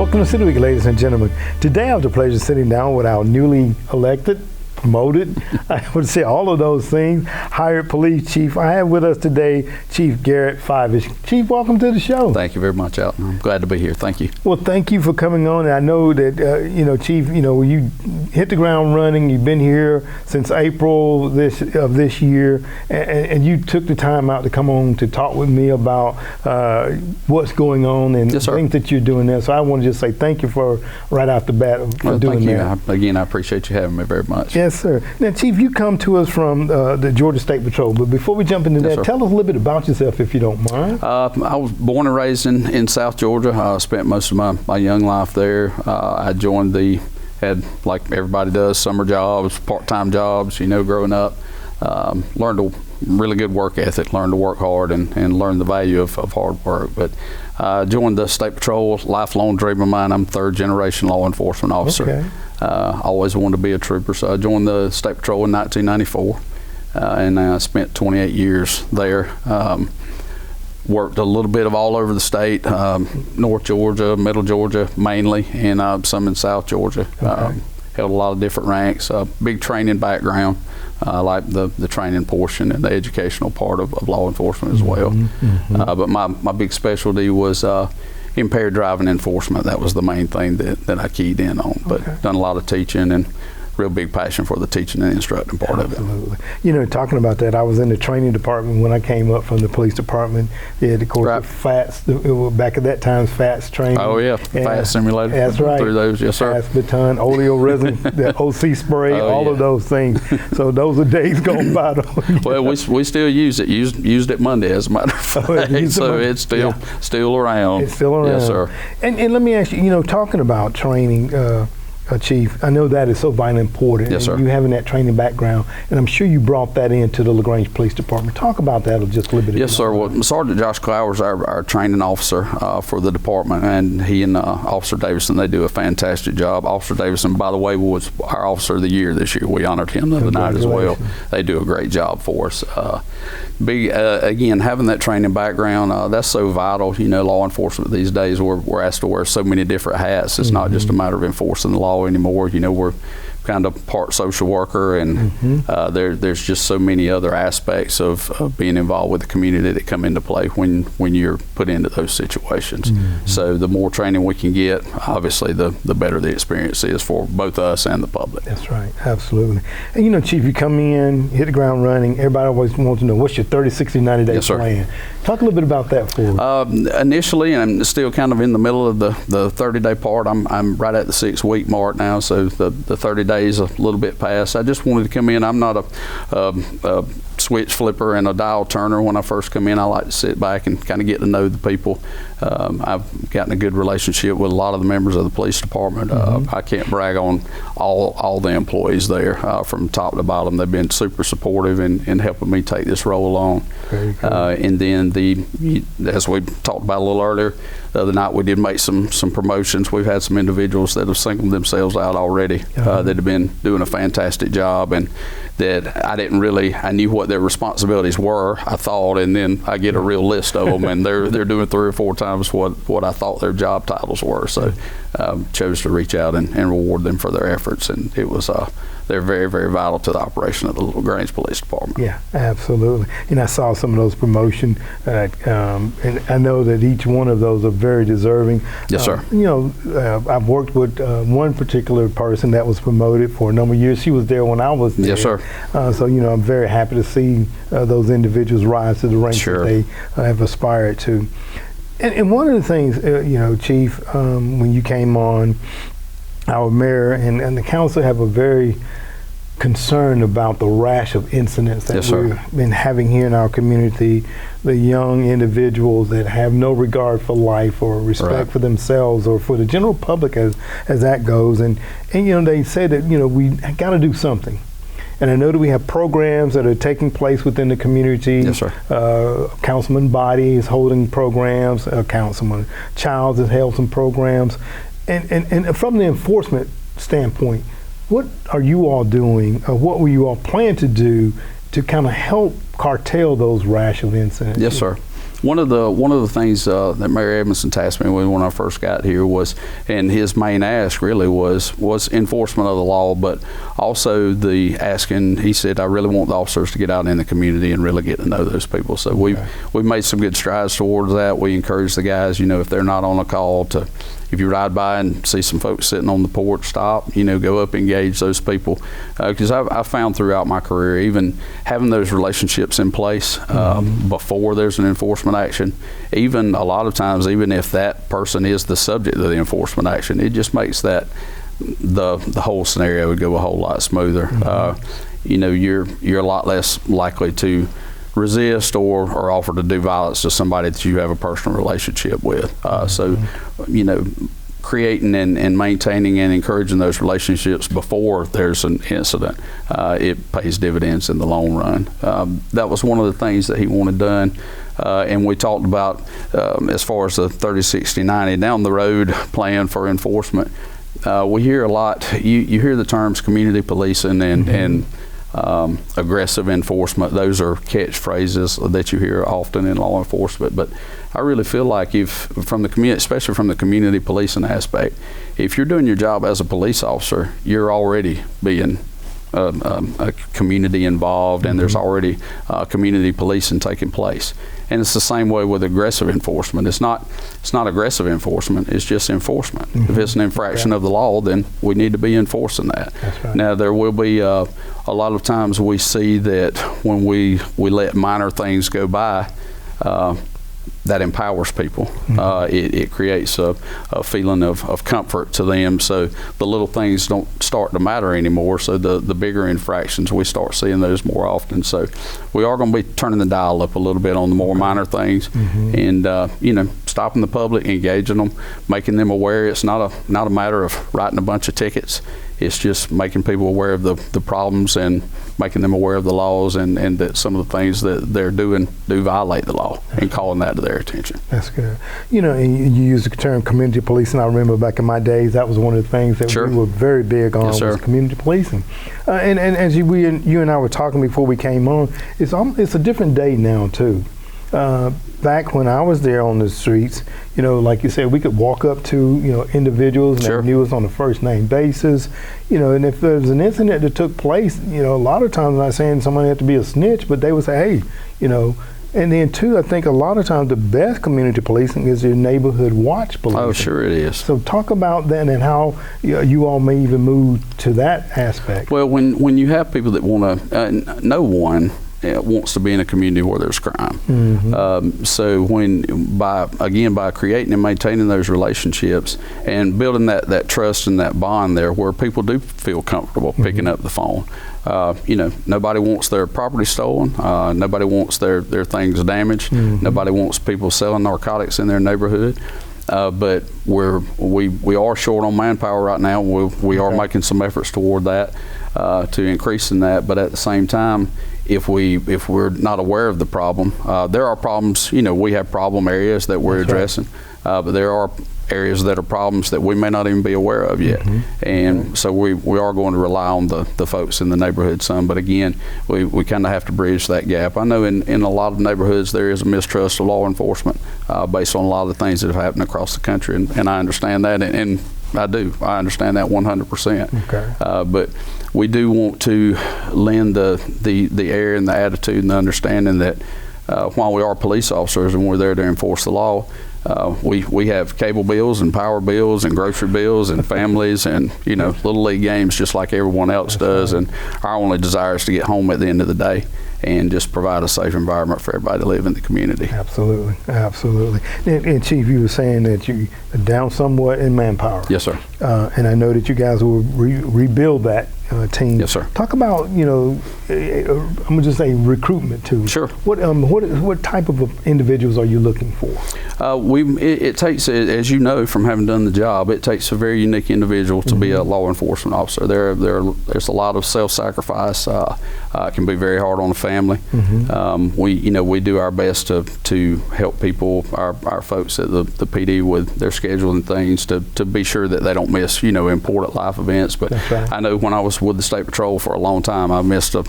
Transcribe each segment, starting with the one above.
Welcome to City Week, ladies and gentlemen. Today I have the pleasure of sitting down with our newly elected, promoted, I would say all of those things, hired police chief. I have with us today Chief Garrett Fiveash. Chief, welcome to the show. Thank you very much, Alton. I'm glad to be here. Thank you. Well, thank you for coming on. I know that, Chief, you hit the ground running. You've been here since April of this year, and you took the time out to come on to talk with me about what's going on and things that you're doing there. So I want to just say thank you for right off the bat for doing that. Thank you. Again, I appreciate you having me very much. Yes, sir. Now, Chief, you come to us from the Georgia State Patrol, but before we jump into that, tell us a little bit about yourself, if you don't mind. I was born and raised in South Georgia. I spent most of my young life there. I joined had, like everybody does, summer jobs, part-time jobs, growing up. Learned a really good work ethic, learned to work hard and learn the value of hard work. But I joined the State Patrol, lifelong dream of mine. I'm third-generation law enforcement officer. Okay. Always wanted to be a trooper, so I joined the State Patrol in 1994, and I spent 28 years there. Worked a little bit of all over the state, North Georgia, Middle Georgia mainly, and some in South Georgia. Okay. Held a lot of different ranks, big training background. I like the training portion and the educational part of law enforcement as well. But my big specialty was impaired driving enforcement. That was the main thing that I keyed in on. But done a lot of teaching and real big passion for the teaching and instructing part of it. Absolutely. Talking about that, I was in the training department when I came up from the police department. They had, of course, the FATS, back at that time, FATS training. Oh, yeah, FATS simulator. That's right. Through those, yes, sir. FATS baton, oleo resin, the OC spray, all of those things. So those are days gone by. Well, we still use it. Used it Monday, as a matter of fact. So it's still around. It's still around. Yes, sir. And let me ask you, talking about training, Chief, I know that is so vitally important. Yes, sir. You having that training background, and I'm sure you brought that into the LaGrange Police Department. Talk about that just a little bit. Yes, sir. Well, Sergeant Josh Clowers, our training officer for the department, and he and Officer Davison, they do a fantastic job. Officer Davison, by the way, was our Officer of the Year this year. We honored him the other night as well. They do a great job for us. Again, having that training background, that's so vital. Law enforcement these days, we're asked to wear so many different hats. It's not just a matter of enforcing the law anymore. We're kind of part social worker, and there's just so many other aspects of being involved with the community that come into play when you're put into those situations. So the more training we can get, obviously the better the experience is for both us and the public. That's right, absolutely. And Chief, you come in, hit the ground running. Everybody always wants to know, what's your 30, 60, 90-day plan? Talk a little bit about that for us. Initially, and I'm still kind of in the middle of the 30-day part. I'm right at the 6-week mark now, so the 30 days a little bit past. I just wanted to come in. I'm not a switch flipper and a dial turner. When I first come in, I like to sit back and kind of get to know the people. I've gotten a good relationship with a lot of the members of the police department. I can't brag on all the employees there from top to bottom. They've been super supportive in helping me take this role on. Very cool. And then as we talked about a little earlier, the other night we did make some promotions. We've had some individuals that have singled themselves out already that have been doing a fantastic job, and that I knew what their responsibilities were, I thought, and then I get a real list of them, and they're doing 3 or 4 times what I thought their job titles were. So chose to reach out and reward them for their efforts, and it was they're very, very vital to the operation of the LaGrange Police Department. Yeah, absolutely. And I saw some of those promotions, and I know that each one of those are very deserving. Yes, sir. I've worked with one particular person that was promoted for a number of years. She was there when I was there. Yes, sir. So, I'm very happy to see those individuals rise to the ranks that they have aspired to. And one of the things, Chief, when you came on, our mayor and the council have a very concerned about the rash of incidents that we've been having here in our community, the young individuals that have no regard for life or respect for themselves or for the general public as that goes. And they say that, we got to do something. And I know that we have programs that are taking place within the community. Yes, sir. Councilman Body is holding programs. Councilman Childs has held some programs. And from the enforcement standpoint, what are you all doing, or what will you all plan to do to kind of help curtail those rash of incidents? Yes, sir. one of the things that Mayor Edmondson tasked me with when I first got here was, and his main ask really was enforcement of the law, but also the asking. He said, I really want the officers to get out in the community and really get to know those people. So we've made some good strides towards that. We encourage the guys, if they're not on a call, to, if you ride by and see some folks sitting on the porch, stop, go up, engage those people. Because I've found throughout my career, even having those relationships in place before there's an enforcement action, even a lot of times, even if that person is the subject of the enforcement action, it just makes that the whole scenario would go a whole lot smoother. You're a lot less likely to resist or offer to do violence to somebody that you have a personal relationship with. Creating and maintaining and encouraging those relationships before there's an incident, it pays dividends in the long run. That was one of the things that he wanted done. And we talked about, as far as the 30, 60, 90 down the road plan for enforcement. We hear a lot, you hear the terms community policing and aggressive enforcement. Those are catchphrases that you hear often in law enforcement, but I really feel like from the community, especially from the community policing aspect, if you're doing your job as a police officer, you're already being a community involved, and there's already community policing taking place. And it's the same way with aggressive enforcement. It's not aggressive enforcement, it's just enforcement. If it's an infraction of the law, then we need to be enforcing that. That's right. Now, there will be a lot of times we see that when we let minor things go by, that empowers people. It creates a feeling of comfort to them, so the little things don't start to matter anymore. So the bigger infractions, we start seeing those more often. So we are going to be turning the dial up a little bit on the more minor things, and stopping the public, engaging them, making them aware. It's not a matter of writing a bunch of tickets. It's just making people aware of the problems and making them aware of the laws, and that some of the things that they're doing do violate the law, and calling that to their attention. That's good. And you use the term community policing. I remember back in my days, that was one of the things that we were very big on, was community policing. And as you and I were talking before we came on, it's a different day now too. Back when I was there on the streets, like you said, we could walk up to, individuals and they knew us on a first name basis, and if there was an incident that took place, a lot of times I'm not saying somebody had to be a snitch, but they would say, hey, and then too, I think a lot of times the best community policing is your neighborhood watch policing. Oh, sure it is. So talk about that and how you all may even move to that aspect. Well, when you have people that want to, no one wants to be in a community where there's crime. So by creating and maintaining those relationships and building that trust and that bond there, where people do feel comfortable picking up the phone. Nobody wants their property stolen. Nobody wants their things damaged. Nobody wants people selling narcotics in their neighborhood. But we are short on manpower right now. We are making some efforts toward that, to increasing that. But at the same time, if we're not aware of the problem, there are problems. We have problem areas that we're addressing, but there are areas that are problems that we may not even be aware of yet. And so we are going to rely on the folks in the neighborhood some. But again, we kind of have to bridge that gap. I know in a lot of neighborhoods there is a mistrust of law enforcement based on a lot of the things that have happened across the country, and I understand that, and I understand that 100%. But we do want to lend the air and the attitude and the understanding that while we are police officers and we're there to enforce the law, we have cable bills and power bills and grocery bills and families and little league games just like everyone else does. And our only desire is to get home at the end of the day and just provide a safe environment for everybody to live in the community. Absolutely. And Chief, you were saying that you are down somewhat in manpower. Yes, sir. And I know that you guys will rebuild that team. Yes, sir. Talk about, I'm gonna just say recruitment too. Sure. What type of individuals are you looking for? It takes, as you know from having done the job, it takes a very unique individual to be a law enforcement officer. There's a lot of self-sacrifice. It can be very hard on the family. We do our best to help people, our folks at the PD with their schedule and things to be sure that they don't miss important life events. But I know when I was was with the State Patrol for a long time. I missed a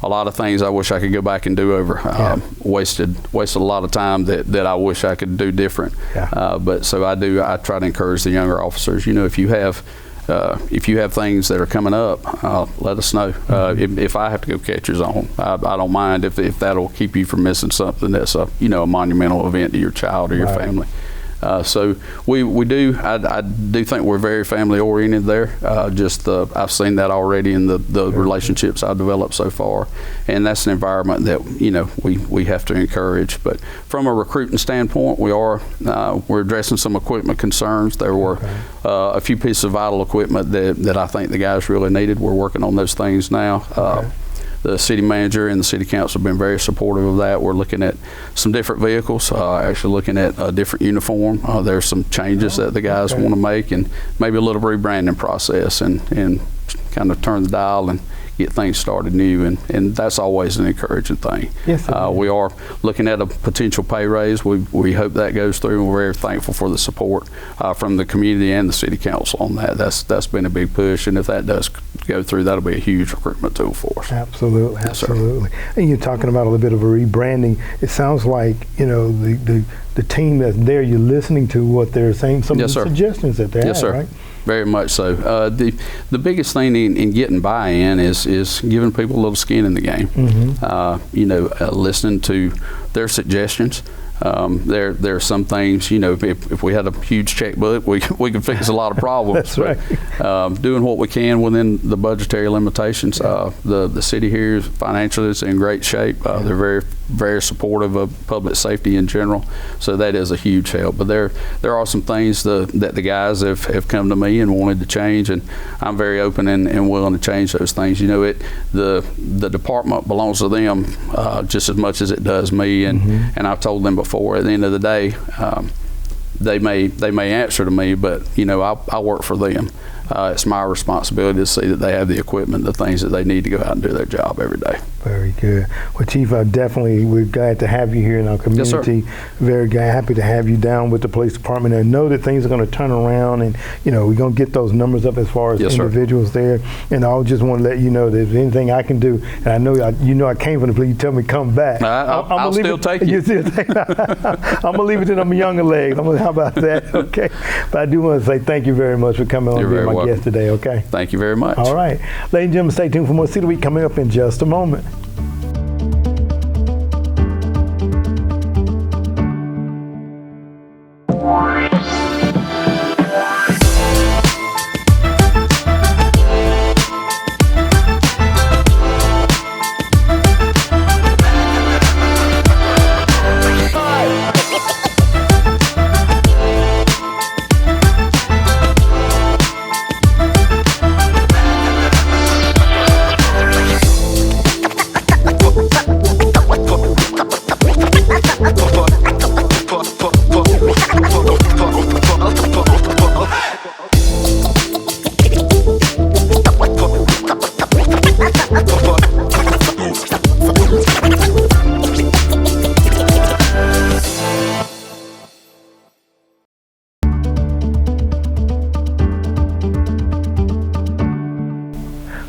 lot of things I wish I could go back and do over. Wasted a lot of time that I wish I could do different. But so I try to encourage the younger officers. You know, if you have things that are coming up, let us know. If I have to go catch your zone, I don't mind if that'll keep you from missing something that's a monumental event to your child or your family. So we do. I do think we're very family oriented there. I've seen that already in the relationships I've developed so far, and that's an environment that we have to encourage. But from a recruiting standpoint, we're addressing some equipment concerns. There were a few pieces of vital equipment that I think the guys really needed. We're working on those things now. The city manager and the city council have been very supportive of that. We're looking at some different vehicles, actually looking at a different uniform. There's some changes that the guys want to make, and maybe a little rebranding process, and kind of turn the dial and get things started new, and that's always an encouraging thing. Yes, we are looking at a potential pay raise. We hope that goes through, and we're very thankful for the support from the community and the city council on that. That's been a big push, and if that does go through, that'll be a huge recruitment tool for us. Absolutely, yes, absolutely. And you're talking about a little bit of a rebranding. It sounds like the team that's there, you're listening to what they're saying, some of the suggestions that they have, right? Very much so. The biggest thing in getting buy-in is giving people a little skin in the game. Listening to their suggestions. There are some things, if we had a huge checkbook, we could fix a lot of problems. That's right. Doing what we can within the budgetary limitations. The city here financially is in great shape. They're very, very supportive of public safety in general, so that is a huge help. But there are some things that the guys have come to me and wanted to change, and I'm very open and willing to change those things. The department belongs to them just as much as it does me, and I've told them before, at the end of the day, they may answer to me, but I work for them. It's my responsibility to see that they have the equipment, the things that they need to go out and do their job every day. Very good. Well, Chief, we're glad to have you here in our community. Yes, sir. Very happy to have you down with the police department, and know that things are going to turn around, and we're going to get those numbers up as far as individuals there. And I just want to let you know that if there's anything I can do, and I know I came from the police, you tell me come back. I'll still take you. I'm going to leave it to them younger legs. How about that? Okay. But I do want to say thank you very much for coming on and being my guest today. Okay. Thank you very much. All right. Ladies and gentlemen, stay tuned for more City Week coming up in just a moment.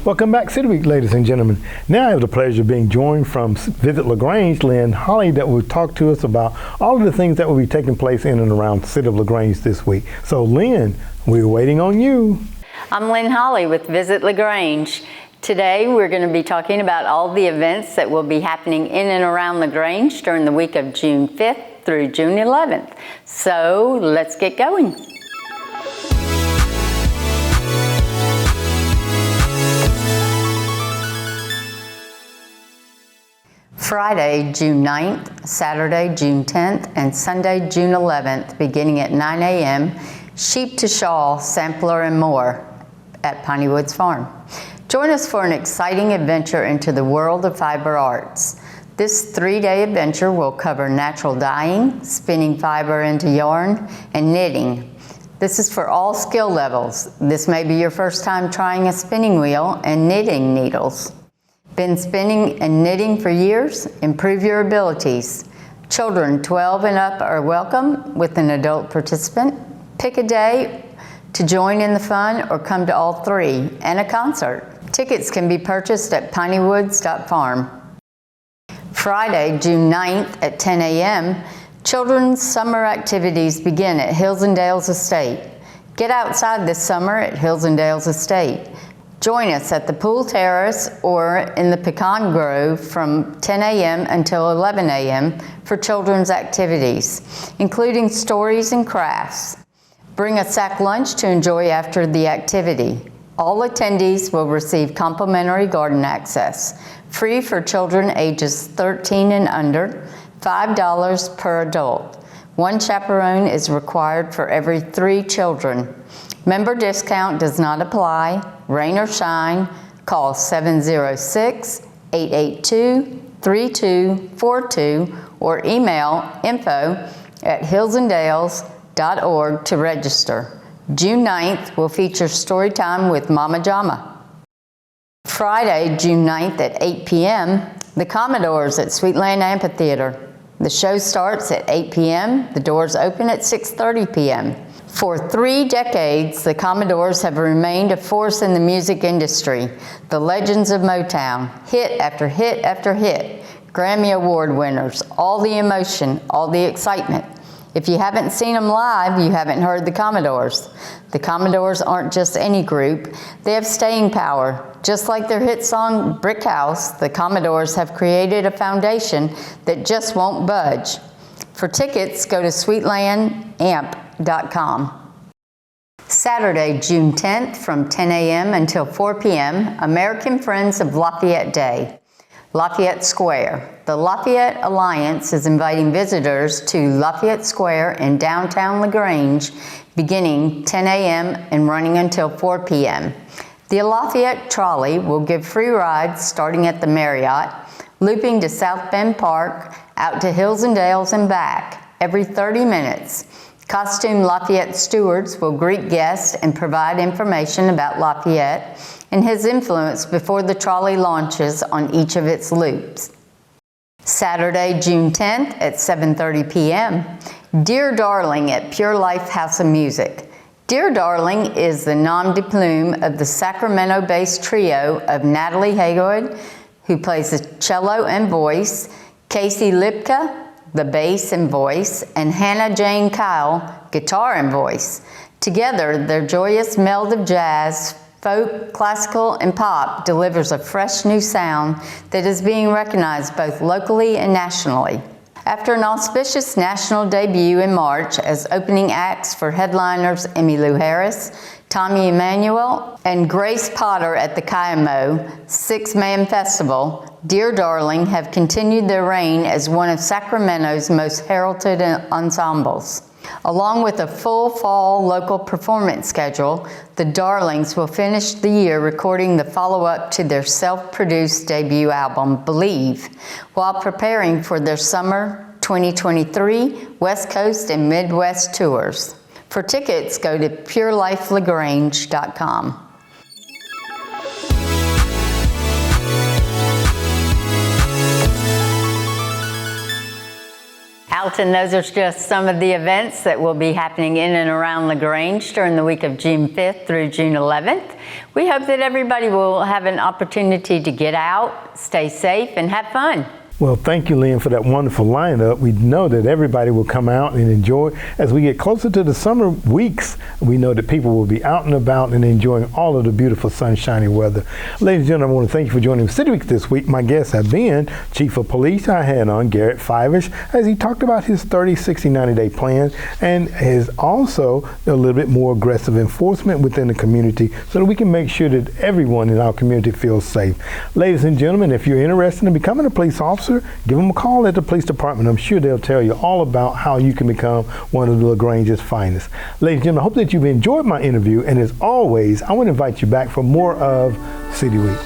Welcome back, City Week, ladies and gentlemen. Now I have the pleasure of being joined from Visit LaGrange, Lynne Holle, that will talk to us about all of the things that will be taking place in and around the City of LaGrange this week. So Lynne, we're waiting on you. I'm Lynne Holle with Visit LaGrange. Today we're going to be talking about all the events that will be happening in and around LaGrange during the week of June 5th through June 11th. So let's get going. Friday, June 9th, Saturday, June 10th, and Sunday, June 11th, beginning at 9 a.m., sheep to shawl, sampler, and more at Piney Woods Farm. Join us for an exciting adventure into the world of fiber arts. This 3-day adventure will cover natural dyeing, spinning fiber into yarn, and knitting. This is for all skill levels. This may be your first time trying a spinning wheel and knitting needles. Been spinning and knitting for years? Improve your abilities. Children 12 and up are welcome with an adult participant. Pick a day to join in the fun or come to all three, and a concert. Tickets can be purchased at pinywoods.farm. Friday, June 9th at 10 a.m., children's summer activities begin at Hills and Dales Estate. Get outside this summer at Hills and Dales Estate. Join us at the pool terrace or in the pecan grove from 10 a.m. until 11 a.m. for children's activities, including stories and crafts. Bring a sack lunch to enjoy after the activity. All attendees will receive complimentary garden access, free for children ages 13 and under, $5 per adult. One chaperone is required for every 3 children. Member discount does not apply. Rain or shine, call 706-882-3242 or email info@hillsanddales.org to register. June 9th will feature story time with Mama Jama. Friday, June 9th at 8 p.m., the Commodores at Sweetland Amphitheater. The show starts at 8 p.m. The doors open at 6:30 p.m. For 3 decades, the Commodores have remained a force in the music industry. The legends of Motown, hit after hit after hit, Grammy Award winners, all the emotion, all the excitement. If you haven't seen them live, you haven't heard the Commodores. The Commodores aren't just any group. They have staying power. Just like their hit song, Brick House, the Commodores have created a foundation that just won't budge. For tickets, go to sweetlandamp.com. Saturday, June 10th from 10 a.m. until 4 p.m., American Friends of Lafayette Day. Lafayette Square. The Lafayette Alliance is inviting visitors to Lafayette Square in downtown LaGrange beginning 10 a.m. and running until 4 p.m. The Lafayette Trolley will give free rides starting at the Marriott, looping to South Bend Park, out to Hills and Dales and back every 30 minutes. Costume Lafayette stewards will greet guests and provide information about Lafayette and his influence before the trolley launches on each of its loops. Saturday, June 10th at 7:30 p.m., Dear Darling at Pure Life House of Music. Dear Darling is the nom de plume of the Sacramento-based trio of Natalie Haygood, who plays the cello and voice, Casey Lipka, the bass and voice, and Hannah Jane Kyle, guitar and voice. Together, their joyous meld of jazz, folk, classical, and pop delivers a fresh new sound that is being recognized both locally and nationally. After an auspicious national debut in March as opening acts for headliners Emmylou Harris, Tommy Emmanuel, and Grace Potter at the Kayamo 6-man festival, Dear Darling have continued their reign as one of Sacramento's most heralded ensembles. Along with a full fall local performance schedule, the Darlings will finish the year recording the follow-up to their self-produced debut album, Believe, while preparing for their summer 2023 West Coast and Midwest tours. For tickets, go to purelifelagrange.com. Alton, those are just some of the events that will be happening in and around LaGrange during the week of June 5th through June 11th. We hope that everybody will have an opportunity to get out, stay safe, and have fun. Well, thank you, Lynn, for that wonderful lineup. We know that everybody will come out and enjoy. As we get closer to the summer weeks, we know that people will be out and about and enjoying all of the beautiful sunshiny weather. Ladies and gentlemen, I want to thank you for joining City Week this week. My guests have been Chief of Police. I had on Garrett Fiveash as he talked about his 30, 60, 90-day plan and his also a little bit more aggressive enforcement within the community so that we can make sure that everyone in our community feels safe. Ladies and gentlemen, if you're interested in becoming a police officer, give them a call at the police department. I'm sure they'll tell you all about how you can become one of the LaGrange's finest. Ladies and gentlemen, I hope that you've enjoyed my interview, and as always, I want to invite you back for more of City Week.